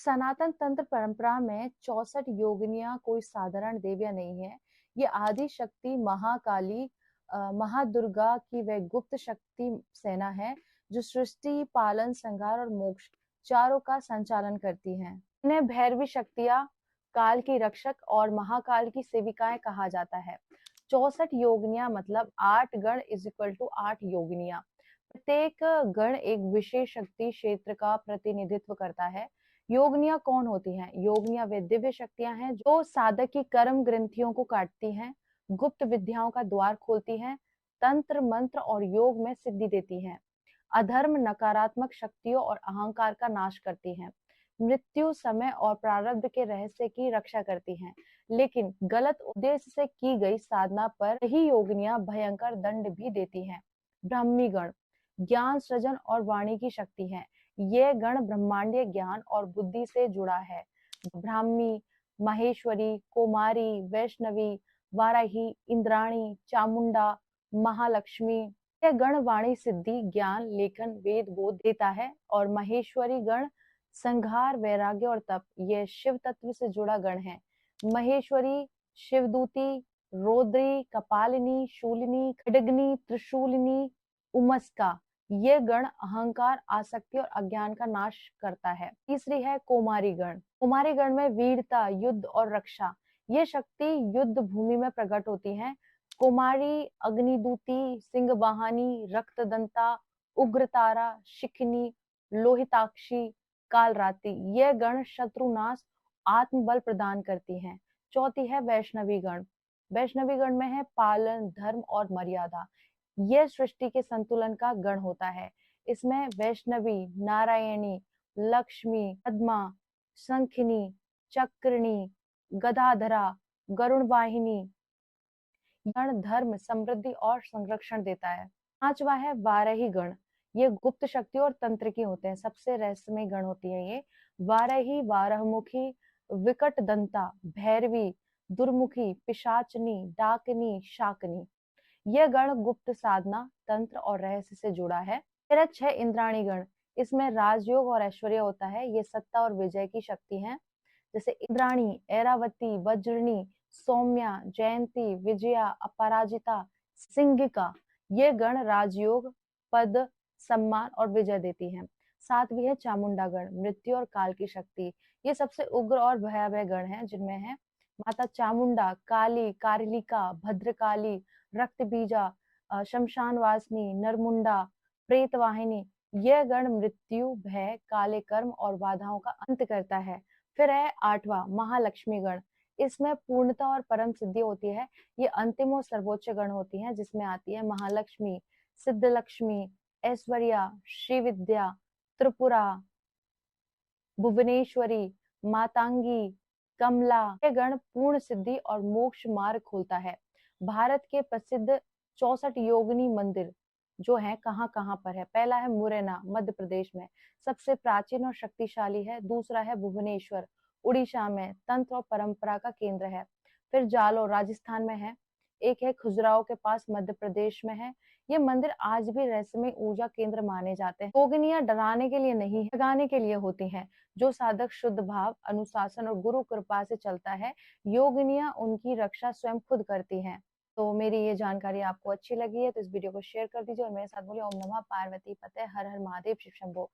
सनातन तंत्र परंपरा में 64 योगिनियां कोई साधारण देवियां नहीं है। ये आदि शक्ति महाकाली, महादुर्गा की वह गुप्त शक्ति सेना है जो सृष्टि, पालन, संहार और मोक्ष चारों का संचालन करती हैं। इन्हें भैरवी शक्तियां, काल की रक्षक और महाकाल की सेविकाएं कहा जाता है। 64 योगिनियां मतलब 8 गण इज इक्वल टू 8 योगिनियां। प्रत्येक गण एक विशेष शक्ति क्षेत्र का प्रतिनिधित्व करता है। योगिनियां कौन होती हैं? योगिनियां वे दिव्य शक्तियां हैं जो साधक की कर्म ग्रंथियों को काटती हैं, गुप्त विद्याओं का द्वार खोलती हैं, तंत्र मंत्र और योग में सिद्धि देती हैं, अधर्म, नकारात्मक शक्तियों और अहंकार का नाश करती हैं, मृत्यु, समय और प्रारब्ध के रहस्य की रक्षा करती हैं। लेकिन गलत उद्देश्य से की गई साधना पर यही योगिनियां भयंकर दंड भी देती हैं। ब्राह्मी गण ज्ञान सृजन और वाणी की शक्ति है। यह गण ब्रह्मांडीय ज्ञान और बुद्धि से जुड़ा है। ब्राह्मी, महेश्वरी, कुमारी, वैष्णवी, वाराही, इंद्राणी, चामुंडा, महालक्ष्मी, यह गण वाणी सिद्धि, ज्ञान, लेखन, वेद बोध देता है। और महेश्वरी गण संहार, वैराग्य और तप, यह शिव तत्व से जुड़ा गण है। महेश्वरी शिवदूती, रौद्री, कपालिनी, शूलिनी, खड्गनी, त्रिशूलिनी, उमस्का, ये गण अहंकार, आसक्ति और अज्ञान का नाश करता है। तीसरी है कुमारी गण। कुमारी गण में वीरता, युद्ध और रक्षा, ये शक्ति युद्ध भूमि में प्रकट होती है। कुमारी अग्निदूती, सिंह वाहनी, रक्तदंता, उग्रतारा, शिखनी, लोहिताक्षी, कालरात्रि, ये गण शत्रुनाश, आत्मबल प्रदान करती हैं। चौथी है वैष्णवी गण। वैष्णवी गण में है पालन, धर्म और मर्यादा, यह सृष्टि के संतुलन का गण होता है। इसमें वैष्णवी, नारायणी, लक्ष्मी, पद्मा, शंखिनी, चक्रणी, गदाधरा, गरुण वाहिनी गण धर्म, समृद्धि और संरक्षण देता है। पांचवा है वाराही गण। ये गुप्त शक्ति और तंत्र की होते हैं, सबसे रहस्यमय गण होती है ये। वाराही, बारहमुखी, विकट दंता, भैरवी, दुर्मुखी, पिशाचनी, डाकनी, शाकनी, यह गण गुप्त साधना, तंत्र और रहस्य से जुड़ा है। फिर 6 इंद्राणी गण। इसमें राजयोग और ऐश्वर्य होता है। ये सत्ता और विजय की शक्ति है। जैसे इंद्राणी, ऐरावती, वज्रणी, सौम्या, जयंती, विजया, अपराजिता, सिंहिका, ये गण राजयोग, पद, सम्मान और विजय देती हैं। सातवीं है चामुंडा गण, मृत्यु और काल की शक्ति। ये सबसे उग्र और भयावह गण है, जिनमें है माता चामुंडा, काली, कारिलिका, भद्रकाली, रक्त बीजा, शमशान वासनी, नरमुंडा, प्रेत वाहिनी, यह गण मृत्यु, भय, काले कर्म और बाधाओं का अंत करता है। फिर है 8वां महालक्ष्मी गण। इसमें पूर्णता और परम सिद्धि होती है। ये अंतिम और सर्वोच्च गण होती हैं, जिसमें आती है महालक्ष्मी, सिद्धलक्ष्मी, ऐश्वर्या, श्रीविद्या, त्रिपुरा, भुवनेश्वरी, मातांगी, कमला, ये गण पूर्ण सिद्धि और मोक्ष मार्ग खोलता है। भारत के प्रसिद्ध 64 योगिनी मंदिर जो है कहाँ कहाँ पर है? पहला है मुरैना, मध्य प्रदेश में, सबसे प्राचीन और शक्तिशाली है। दूसरा है भुवनेश्वर, उड़ीसा में, तंत्र और परंपरा का केंद्र है। फिर जालोर, राजस्थान में है। एक है खजुराहो के पास, मध्य प्रदेश में है। ये मंदिर आज भी रहस्यमय ऊर्जा केंद्र माने जाते हैं। योगिनियां डराने के लिए नहीं, जगाने के लिए होती हैं। जो साधक शुद्ध भाव, अनुशासन और गुरु कृपा से चलता है, योगिनियां उनकी रक्षा स्वयं खुद करती हैं। तो मेरी ये जानकारी आपको अच्छी लगी है तो इस वीडियो को शेयर कर दीजिए और मेरे साथ बोलिए ओम नमः पार्वती पते, हर हर महादेव, शिव शंभो।